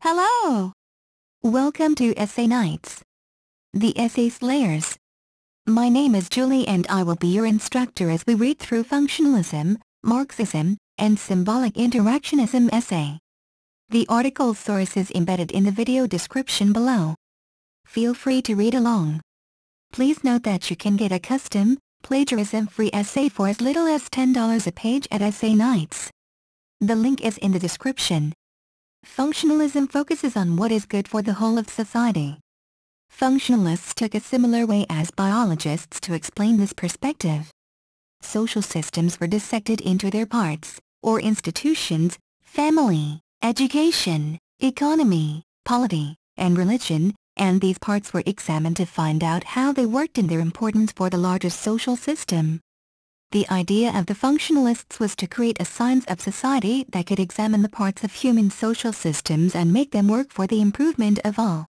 Hello! Welcome to Essay Nights, the Essay Slayers. My name is Julie and I will be your instructor as we read through Functionalism, Marxism, and Symbolic Interactionism essay. The article source is embedded in the video description below. Feel free to read along. Please note that you can get a custom, plagiarism-free essay for as little as $10 a page at Essay Nights. The link is in the description. Functionalism focuses on what is good for the whole of society. Functionalists took a similar way as biologists to explain this perspective. Social systems were dissected into their parts, or institutions: family, education, economy, polity, and religion, and these parts were examined to find out how they worked and their importance for the larger social system. The idea of the functionalists was to create a science of society that could examine the parts of human social systems and make them work for the improvement of all.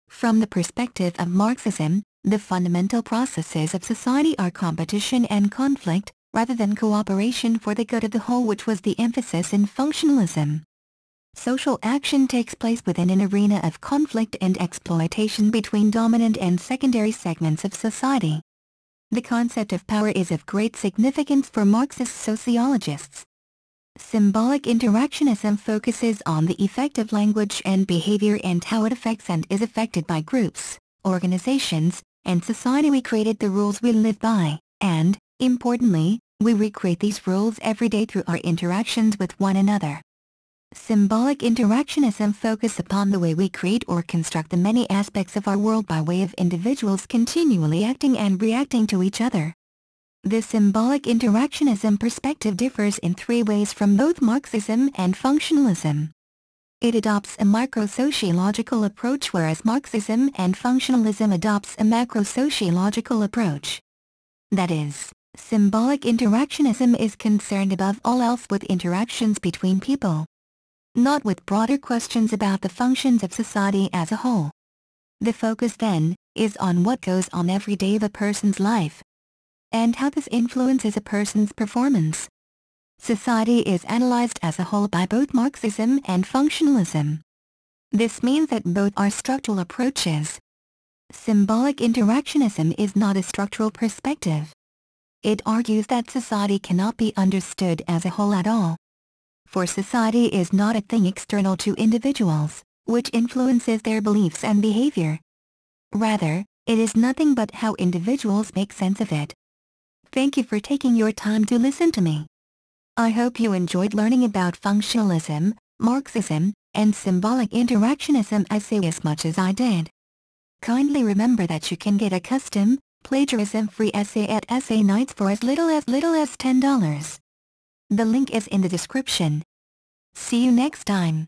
From the perspective of Marxism, the fundamental processes of society are competition and conflict, rather than cooperation for the good of the whole, which was the emphasis in functionalism. Social action takes place within an arena of conflict and exploitation between dominant and secondary segments of society. The concept of power is of great significance for Marxist sociologists. Symbolic interactionism focuses on the effect of language and behavior and how it affects and is affected by groups, organizations, and society. We created the rules we live by, and, importantly, we recreate these rules every day through our interactions with one another. Symbolic interactionism focuses upon the way we create or construct the many aspects of our world by way of individuals continually acting and reacting to each other. The symbolic interactionism perspective differs in three ways from both Marxism and functionalism. It adopts a micro-sociological approach, whereas Marxism and functionalism adopts a macro-sociological approach. That is, symbolic interactionism is concerned above all else with interactions between people, not with broader questions about the functions of society as a whole. The focus then is on what goes on every day of a person's life, and how this influences a person's performance. Society is analyzed as a whole by both Marxism and functionalism. This means that both are structural approaches. Symbolic interactionism is not a structural perspective. It argues that society cannot be understood as a whole at all. For society is not a thing external to individuals, which influences their beliefs and behavior. Rather, it is nothing but how individuals make sense of it. Thank you for taking your time to listen to me. I hope you enjoyed learning about functionalism, Marxism, and symbolic interactionism essay as much as I did. Kindly remember that you can get a custom, plagiarism-free essay at Essay Nights for as little as $10. The link is in the description. See you next time.